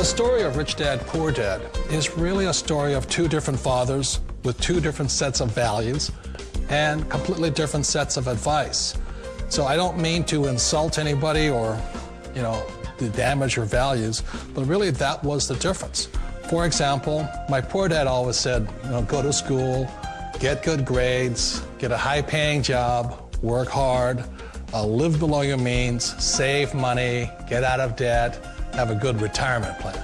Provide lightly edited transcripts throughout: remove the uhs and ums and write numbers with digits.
The story of Rich Dad, Poor Dad is really a story of two different fathers with two different sets of values and completely different sets of advice. So I don't mean to insult anybody or, to damage your values, but really that was the difference. For example, my poor dad always said, go to school, get good grades, get a high-paying job, work hard, live below your means, save money, get out of debt, have a good retirement plan.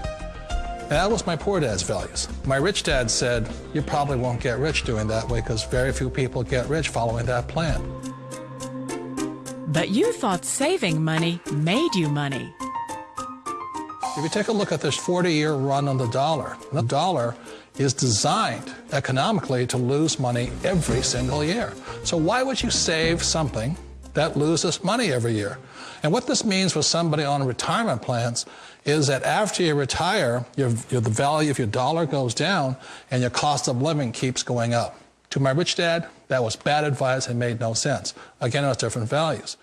And that was my poor dad's values. My rich dad said, you probably won't get rich doing that way because very few people get rich following that plan. But you thought saving money made you money. If you take a look at this 40-year run on the dollar is designed economically to lose money every single year. So why would you save something that loses money every year? And what this means for somebody on retirement plans is that after you retire, the value of your dollar goes down and your cost of living keeps going up. To my rich dad, that was bad advice and made no sense. Again, it was different values.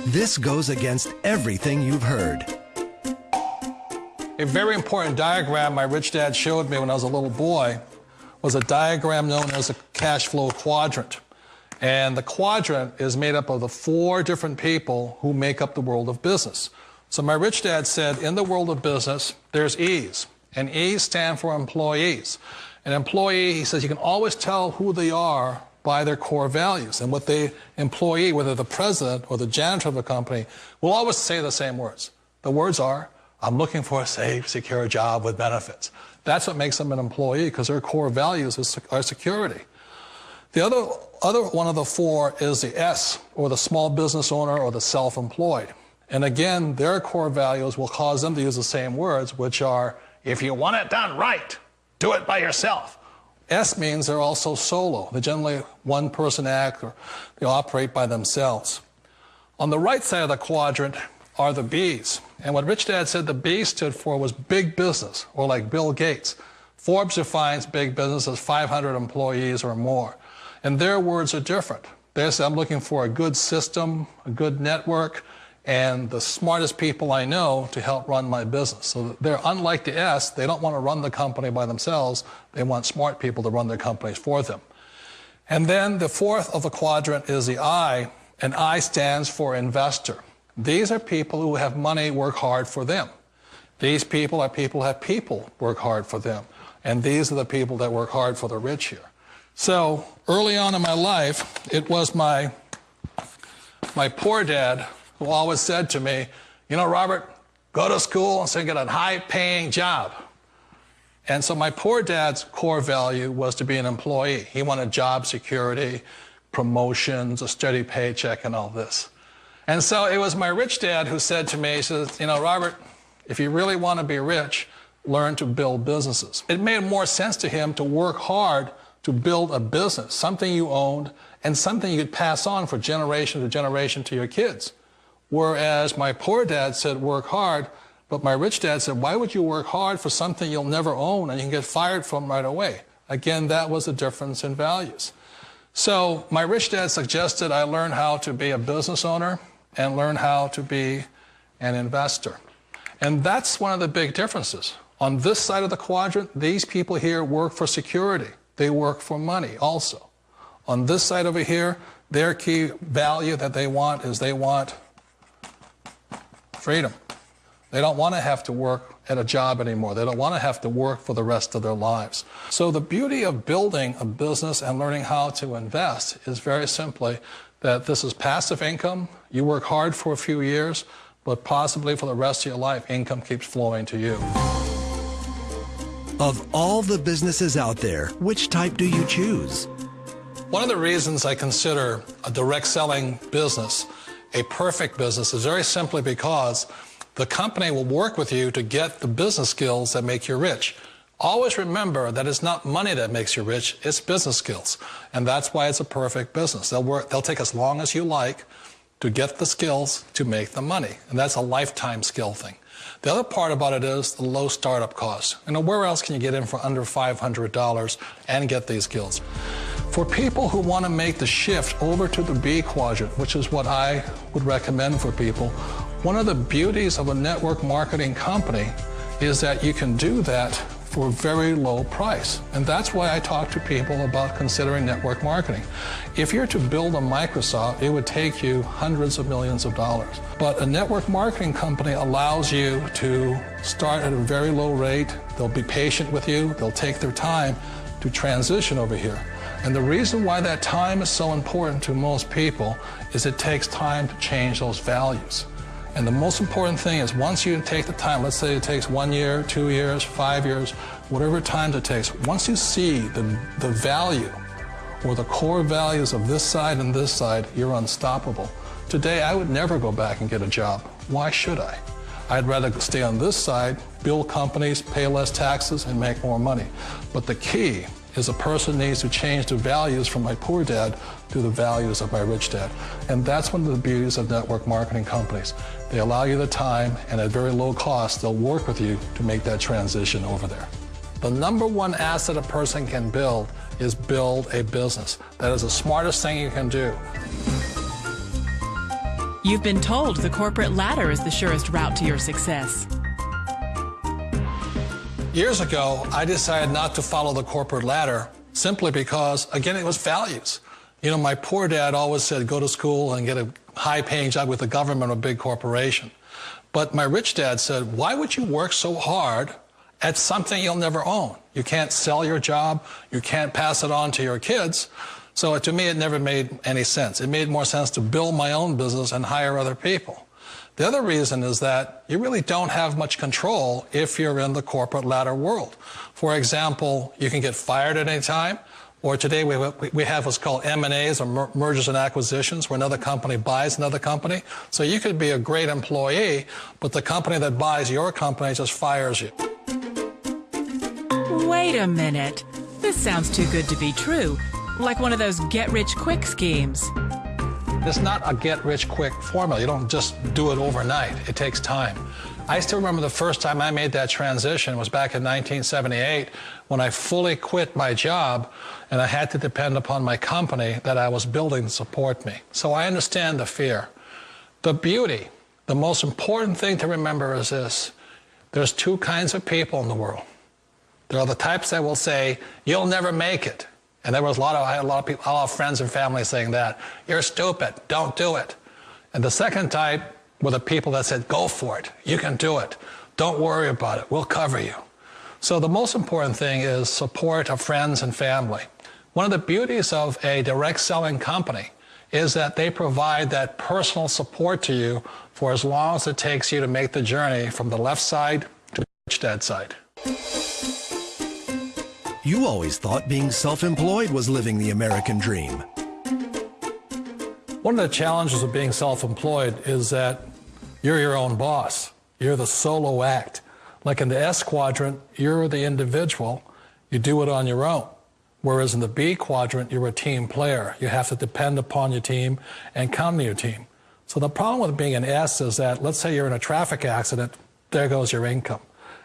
This goes against everything you've heard. A very important diagram my rich dad showed me when I was a little boy was a diagram known as a cash flow quadrant. And the quadrant is made up of the four different people who make up the world of business. So my rich dad said, in the world of business, there's E's. And E's stand for employees. An employee, he says, you can always tell who they are by their core values. And what the employee, whether the president or the janitor of the company, will always say the same words. The words are, I'm looking for a safe, secure job with benefits. That's what makes them an employee, because their core values are security. The other one of the four is the S, or the small business owner or the self-employed. And again, their core values will cause them to use the same words, which are, if you want it done right, do it by yourself. S means they're also solo. They're generally one-person act, or they operate by themselves. On the right side of the quadrant are the B's. And what Rich Dad said the B stood for was big business, or like Bill Gates. Forbes defines big business as 500 employees or more. And their words are different. They say, I'm looking for a good system, a good network, and the smartest people I know to help run my business. So they're unlike the S. They don't want to run the company by themselves. They want smart people to run their companies for them. And then the fourth of the quadrant is the I, and I stands for investor. These are people who have money work hard for them. These people are people who have people work hard for them. And these are the people that work hard for the rich here. So early on in my life, it was my poor dad who always said to me, Robert, go to school and so get a high-paying job. And so my poor dad's core value was to be an employee. He wanted job security, promotions, a steady paycheck, and all this. And so it was my rich dad who said to me, he says, Robert, if you really want to be rich, learn to build businesses. It made more sense to him to work hard to build a business, something you owned and something you could pass on for generation to generation to your kids. Whereas my poor dad said work hard, but my rich dad said, why would you work hard for something you'll never own and you can get fired from right away? Again, that was the difference in values. So my rich dad suggested I learn how to be a business owner and learn how to be an investor. And that's one of the big differences. On this side of the quadrant, these people here work for security. They work for money also. On this side over here, their key value that they want is they want freedom. They don't want to have to work at a job anymore. They don't want to have to work for the rest of their lives. So the beauty of building a business and learning how to invest is very simply that this is passive income. You work hard for a few years, but possibly for the rest of your life, income keeps flowing to you. Of all the businesses out there, which type do you choose? One of the reasons I consider a direct selling business a perfect business is very simply because the company will work with you to get the business skills that make you rich. Always remember that it's not money that makes you rich, it's business skills. And that's why it's a perfect business. They'll take as long as you like to get the skills to make the money. And that's a lifetime skill thing. The other part about it is the low startup cost. Where else can you get in for under $500 and get these skills? For people who want to make the shift over to the B quadrant, which is what I would recommend for people, One of the beauties of a network marketing company is that you can do that for a very low price. And that's why I talk to people about considering network marketing. If you're to build a Microsoft, it would take you hundreds of millions of dollars. But a network marketing company allows you to start at a very low rate. They'll be patient with you. They'll take their time to transition over here. And the reason why that time is so important to most people is it takes time to change those values. And the most important thing is once you take the time, let's say it takes 1 year, 2 years, 5 years, whatever time it takes, once you see the value or the core values of this side and this side, you're unstoppable. Today, I would never go back and get a job. Why should I? I'd rather stay on this side, build companies, pay less taxes, and make more money. But the key is a person needs to change the values from my poor dad to the values of my rich dad. And that's one of the beauties of network marketing companies. They allow you the time, and at very low cost, they'll work with you to make that transition over there. The number one asset a person can build is build a business. That is the smartest thing you can do. You've been told the corporate ladder is the surest route to your success. Years ago, I decided not to follow the corporate ladder simply because, again, it was values. You know, my poor dad always said, go to school and get a high-paying job with the government or a big corporation. But my rich dad said, why would you work so hard at something you'll never own? You can't sell your job. You can't pass it on to your kids. So to me, it never made any sense. It made more sense to build my own business and hire other people. The other reason is that you really don't have much control if you're in the corporate ladder world. For example, you can get fired at any time, or today we have what's called M&As, or mergers and acquisitions, where another company buys another company. So you could be a great employee, but the company that buys your company just fires you. Wait a minute. This sounds too good to be true. Like one of those get-rich-quick schemes. It's not a get-rich-quick formula. You don't just do it overnight. It takes time. I still remember the first time I made that transition was back in 1978 when I fully quit my job and I had to depend upon my company that I was building to support me. So I understand the fear. The beauty, the most important thing to remember is this. There's two kinds of people in the world. There are the types that will say, you'll never make it. And I had a lot of people, a lot of friends and family saying that. You're stupid, don't do it. And the second type were the people that said, go for it, you can do it. Don't worry about it, we'll cover you. So the most important thing is support of friends and family. One of the beauties of a direct selling company is that they provide that personal support to you for as long as it takes you to make the journey from the left side to the rich dad side. You always thought being self-employed was living the American dream. One of the challenges of being self-employed is that you're your own boss. You're the solo act. Like in the S quadrant, you're the individual. You do it on your own. Whereas in the B quadrant, you're a team player. You have to depend upon your team and count on your team. So the problem with being an S is that, let's say you're in a traffic accident, there goes your income.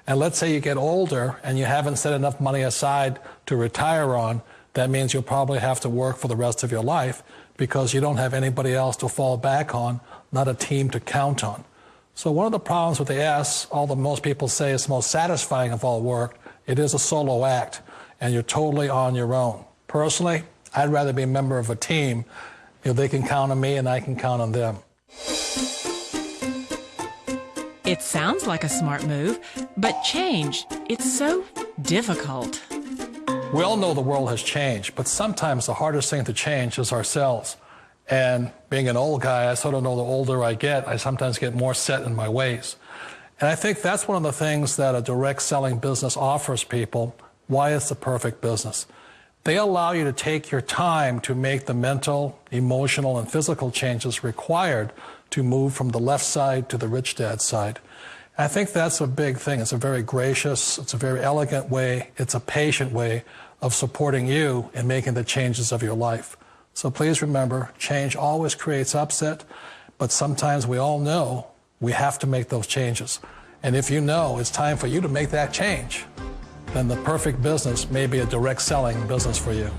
And let's say you get older and you haven't set enough money aside to retire on, that means you'll probably have to work for the rest of your life because you don't have anybody else to fall back on, not a team to count on. So one of the problems with the S, although most people say it's the most satisfying of all work, it is a solo act, and you're totally on your own. Personally, I'd rather be a member of a team. You know, they can count on me and I can count on them. It sounds like a smart move, but change, it's so difficult. We all know the world has changed, but sometimes the hardest thing to change is ourselves. And being an old guy, I sort of know the older I get, I sometimes get more set in my ways. And I think that's one of the things that a direct selling business offers people, why it's the perfect business. They allow you to take your time to make the mental, emotional, and physical changes required to move from the left side to the rich dad side. I think that's a big thing. It's a very gracious, it's a very elegant way, it's a patient way of supporting you in making the changes of your life. So please remember, change always creates upset, but sometimes we all know we have to make those changes. And if you know it's time for you to make that change, then the perfect business may be a direct selling business for you.